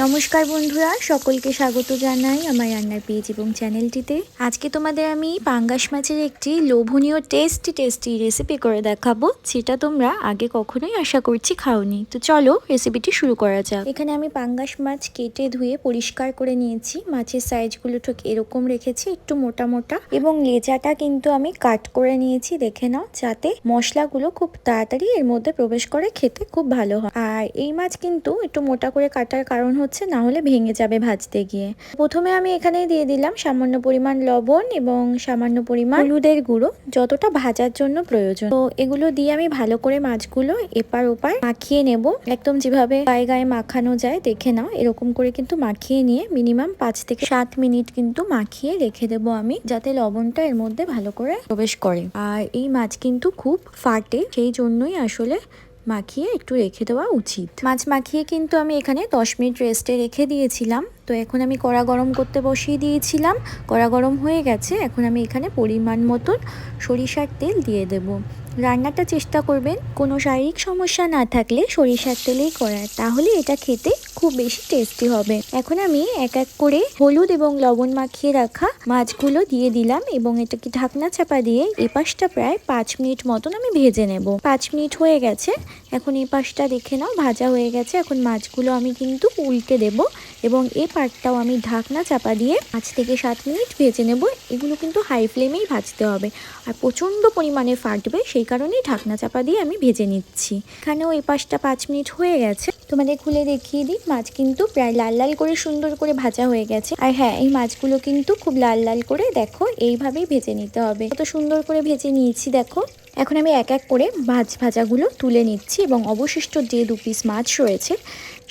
নমস্কার বন্ধুরা, সকলকে স্বাগত জানাই আমার রান্নার পেজ এবং চ্যানেলটিতে। আজকে তোমাদের আমি পাঙ্গাস মাছের একটি লোভনীয় টেস্টি রেসিপি করে দেখাবো, যেটা তোমরা আগে কখনোই আশা করছি খাওনি। তো চলো রেসিপিটি শুরু করা যাক। এখানে আমি পাঙ্গাস মাছ কেটে ধুয়ে পরিষ্কার করে নিয়েছি। মাছের সাইজগুলো ঠিক এরকম রেখেছি, একটু মোটা মোটা, এবং লেজাটা কিন্তু আমি কাট করে নিয়েছি, দেখে নাও, যাতে মশলাগুলো খুব তাড়াতাড়ি এর মধ্যে প্রবেশ করে খেতে খুব ভালো হয়। আর এই মাছ কিন্তু একটু মোটা করে কাটার কারণ হচ্ছে না হলে ভেঙে যাবে ভাজতে গিয়ে। প্রথমে আমি এখানে দিয়ে দিলাম সামান্য পরিমাণ লবণ এবং সামান্য পরিমাণ হলুদের গুঁড়ো, যতটা ভাজার জন্য প্রয়োজন। তো এগুলো দিয়ে আমি ভালো করে মাছগুলো এপার ওপার মাখিয়ে নেব, একদম যেভাবে গায়ে গায়ে মাখানো যায় দেখে নাও, এরকম করে কিন্তু মাখিয়ে নিয়ে মিনিমাম 5 থেকে 7 মিনিট কিন্তু মাখিয়ে রেখে দেবো আমি, যাতে লবণটা এর মধ্যে ভালো করে প্রবেশ করে। আর এই মাছ কিন্তু খুব ফাটে, সেই জন্যই আসলে মাখিয়ে একটু রেখে দেওয়া উচিত। মাছ মাখিয়ে কিন্তু আমি এখানে 10 মিনিট রেস্টে রেখে দিয়েছিলাম। তো এখন আমি কড়া গরম করতে বসিয়ে দিয়েছিলাম, কড়া গরম হয়ে গেছে। এখন আমি এখানে পরিমাণ মতন সরিষার তেল দিয়ে দেব। রান্নাটা চেষ্টা করবেন কোনো শারীরিক সমস্যা না থাকলে সরিষার তেলেই করার, তাহলে এটা খেতে খুব বেশি টেস্টি হবে। এখন আমি এক এক করে হলুদ এবং লবণ মাখিয়ে রাখা মাছগুলো দিয়ে দিলাম এবং এটাকে ঢাকনা চাপা দিয়ে এপাশটা প্রায় 5 মিনিট মতন আমি ভেজে নেব। 5 মিনিট হয়ে গেছে, এখন এই পাশটা দেখে নাও ভাজা হয়ে গেছে। এখন মাছগুলো আমি কিন্তু উল্টে দেব এবং এই পাটটাও আমি ঢাকনা চাপা দিয়ে 5 থেকে 7 মিনিট ভেজে নেব। এগুলো কিন্তু হাই ফ্লেমেই ভাজতে হবে, আর প্রচণ্ড পরিমাণে ফাটবে, সেই কারণেই ঢাকনা চাপা দিয়ে আমি ভেজে নিচ্ছি। এখানেও এই পাশটা 5 মিনিট হয়ে গেছে, তোমাদের খুলে দেখিয়ে দিই। মাছ কিন্তু প্রায় লাল লাল করে সুন্দর করে ভাজা হয়ে গেছে। আর হ্যাঁ, এই মাছগুলো কিন্তু খুব লাল লাল করে দেখো এইভাবেই ভেজে নিতে হবে। কত সুন্দর করে ভেজে নিয়েছি দেখো। এখন আমি এক এক করে ভাজাগুলো তুলে নিচ্ছি এবং অবশিষ্ট যে 2 পিস মাছ রয়েছে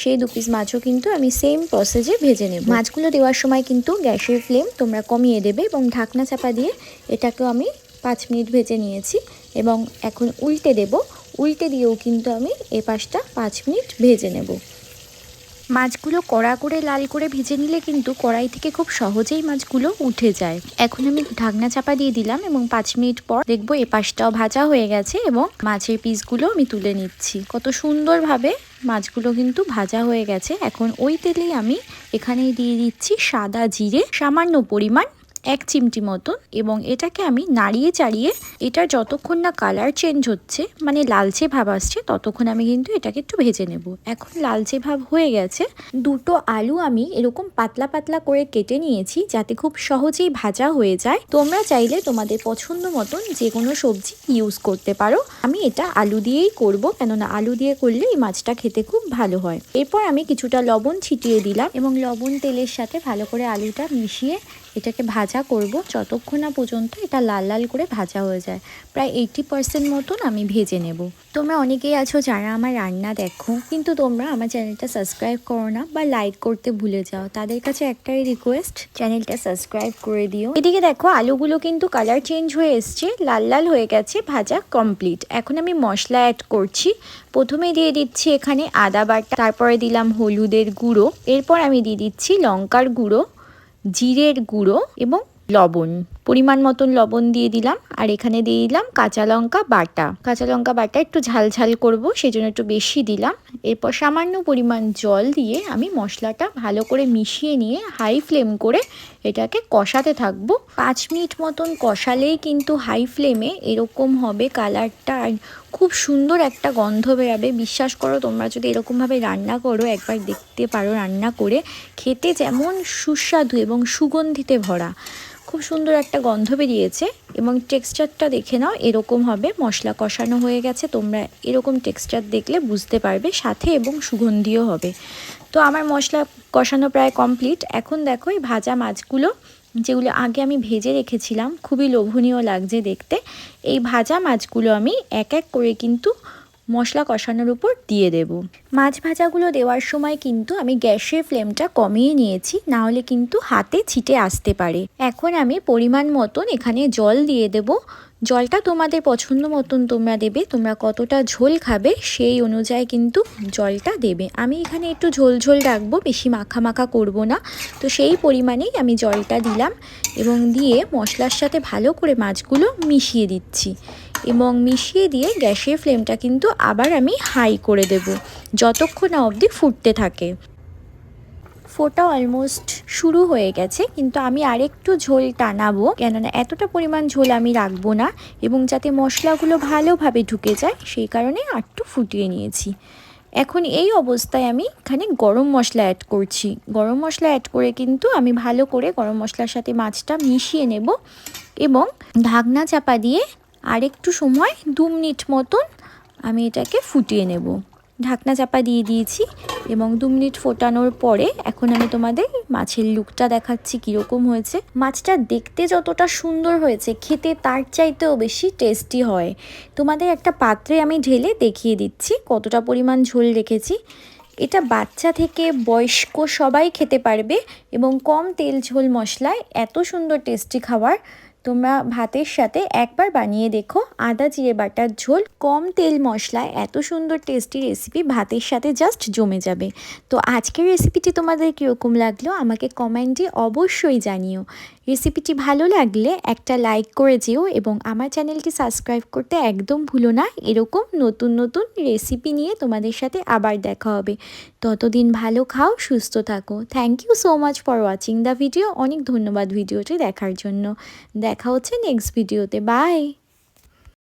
সেই 2 পিস মাছও কিন্তু আমি সেম প্রসেসে ভেজে নেব। মাছগুলো দেওয়ার সময় কিন্তু গ্যাসের ফ্লেম তোমরা কমিয়ে দেবে এবং ঢাকনা চাপা দিয়ে এটাকেও আমি 5 মিনিট ভেজে নিয়েছি এবং এখন উল্টে দেব। উল্টে দিয়েও কিন্তু আমি এ পাশটা 5 মিনিট ভেজে নেব। মাছগুলো কড়া করে লাল করে ভেজে নিলে কিন্তু কড়াই থেকে খুব সহজেই মাছগুলো উঠে যায়। এখন আমি ঢাকনা চাপা দিয়ে দিলাম এবং 5 মিনিট পর দেখবো এ পাশটাও ভাজা হয়ে গেছে এবং মাছের পিসগুলো আমি তুলে নিচ্ছি। কত সুন্দরভাবে মাছগুলো কিন্তু ভাজা হয়ে গেছে। এখন ওই তেলেই আমি এখানে দিয়ে দিচ্ছি সাদা জিরে সামান্য পরিমাণ, 1 চিমটি মতন, এবং এটাকে আমি নাড়িয়ে চাড়িয়ে এটা যতক্ষণ না কালার চেঞ্জ হচ্ছে, মানে লালচে ভাব আসছে, ততক্ষণ আমি কিন্তু এটাকে একটু ভেজে নেব। এখন লালচে ভাব হয়ে গেছে। 2টো আলু আমি এরকম পাতলা পাতলা করে কেটে নিয়েছি, যাতে খুব সহজেই ভাজা হয়ে যায়। তোমরা চাইলে তোমাদের পছন্দ মতন যে কোনো সবজি ইউজ করতে পারো। আমি এটা আলু দিয়েই করব, কেননা আলু দিয়ে করলে এই মাছটা খেতে খুব ভালো হয়। এরপর আমি কিছুটা লবণ ছিটিয়ে দিলাম এবং লবণ তেলের সাথে ভালো করে আলুটা মিশিয়ে এটাকে ভাজা করব যতক্ষণ না পর্যন্ত এটা লাল লাল করে ভাজা হয়ে যায়। প্রায় 80% মতন আমি ভেজে নেব। তোমরা অনেকেই আছো যারা আমার রান্না দেখো, কিন্তু তোমরা আমার চ্যানেলটা সাবস্ক্রাইব করো না বা লাইক করতে ভুলে যাও। তাদের কাছে একটাই রিকোয়েস্ট, চ্যানেলটা সাবস্ক্রাইব করে দিও। এদিকে দেখো আলুগুলো কিন্তু কালার চেঞ্জ হয়ে এসছে, লাল লাল হয়ে গেছে, ভাজা কমপ্লিট। এখন আমি মশলা অ্যাড করছি। প্রথমে দিয়ে দিচ্ছি এখানে আদা বাটা, তারপরে দিলাম হলুদের গুঁড়ো, এরপর আমি দিয়ে দিচ্ছি লঙ্কার গুঁড়ো, জিরের গুঁড়ো এবং লবণ, পরিমাণ মতন লবণ দিয়ে দিলাম। আর এখানে দিয়ে দিলাম কাঁচা লঙ্কা বাটা, একটু ঝাল ঝাল করব সেই জন্য একটু বেশি দিলাম। এরপর সামান্য পরিমাণ জল দিয়ে আমি মশলাটা ভালো করে মিশিয়ে নিয়ে হাই ফ্লেম করে এটাকে কষাতে থাকবো। 5 মিনিট মতন কষালেই কিন্তু হাই ফ্লেমে এরকম হবে কালারটা, আর খুব সুন্দর একটা গন্ধ বেরাবে। বিশ্বাস করো, তোমরা যদি এরকমভাবে রান্না করো, একবার দেখতে পারো রান্না করে, খেতে যেমন সুস্বাদু এবং সুগন্ধিতে ভরা, খুব সুন্দর একটা গন্ধ বেরিয়েছে। এবং টেক্সচারটা দেখে নাও, এরকম হবে। মশলা কষানো হয়ে গেছে, তোমরা এরকম টেক্সচার দেখলে বুঝতে পারবে, সাথে এবং সুগন্ধিও হবে। তো আমার মশলা কষানো প্রায় কমপ্লিট। এখন দেখো এই ভাজা মাছগুলো, যেগুলো আগে আমি ভেজে রেখেছিলাম, খুবই লোভনীয় লাগছে দেখতে, এই ভাজা মাছগুলো আমি এক এক করে কিন্তু মশলা কষানোর উপর দিয়ে দেব। মাছ ভাজাগুলো দেওয়ার সময় কিন্তু আমি গ্যাসের ফ্লেমটা কমিয়ে নিয়েছি, না হলে কিন্তু হাতে ছিটে আসতে পারে। এখন আমি পরিমাণ মতন এখানে জল দিয়ে দেব। জলটা তোমাদের পছন্দ মতন তোমরা দেবে, তোমরা কতটা ঝোল খাবে সেই অনুযায়ী কিন্তু জলটা দেবে। আমি এখানে একটু ঝোল ঝোল রাখবো, বেশি মাখা মাখা করব না, তো সেই পরিমাণেই আমি জলটা দিলাম এবং দিয়ে মশলার সাথে ভালো করে মাছগুলো মিশিয়ে দিচ্ছি। এবং মিশিয়ে দিয়ে গ্যাসের ফ্লেমটা কিন্তু আবার আমি হাই করে দেব যতক্ষণ না অবধি ফুটতে থাকে। ফোটা অলমোস্ট শুরু হয়ে গেছে, কিন্তু আমি আরেকটু ঝোল টানাবো, কেননা এতটা পরিমাণ ঝোল আমি রাখবো না, এবং যাতে মশলাগুলো ভালোভাবে ঢুকে যায় সেই কারণে আরেকটু ফুটিয়ে নিয়েছি। এখন এই অবস্থায় আমি এখানে গরম মশলা অ্যাড করছি। গরম মশলা অ্যাড করে কিন্তু আমি ভালো করে গরম মশলার সাথে মাছটা মিশিয়ে নেব এবং ঢাকনা চাপা দিয়ে আরেকটু সময় 2 মিনিট মতন আমি এটাকে ফুটিয়ে নেব। ঢাকনা চাপা দিয়ে দিয়েছি এবং 2 মিনিট ফোটানোর পরে এখন আমি তোমাদের মাছের লুকটা দেখাচ্ছি কীরকম হয়েছে। মাছটা দেখতে যতটা সুন্দর হয়েছে, খেতে তার চাইতেও বেশি টেস্টি হয়। তোমাদের একটা পাত্রে আমি ঢেলে দেখিয়ে দিচ্ছি কতটা পরিমাণ ঝোল রেখেছি। এটা বাচ্চা থেকে বয়স্ক সবাই খেতে পারবে এবং কম তেল ঝোল মশলায় এত সুন্দর টেস্টি খাবার তোমরা ভাতের সাথে একবার বানিয়ে দেখো। আদা জিরে বাটার ঝোল, কম তেল মশলায় এত সুন্দর টেস্টি রেসিপি ভাতের সাথে জাস্ট জমে যাবে। তো আজকের রেসিপিটি তোমাদের কীরকম লাগলো আমাকে কমেন্টে অবশ্যই জানিও। রেসিপিটি ভালো লাগলে একটা লাইক করে যেও এবং আমার চ্যানেলটি সাবস্ক্রাইব করতে একদম ভুলো না। এরকম নতুন নতুন রেসিপি নিয়ে তোমাদের সাথে আবার দেখা হবে। ততদিন ভালো খাও, সুস্থ থাকো। Thank you so much for watching the video. অনেক ধন্যবাদ ভিডিওটি দেখার জন্য। দেখা হচ্ছে নেক্সট ভিডিওতে। বাই।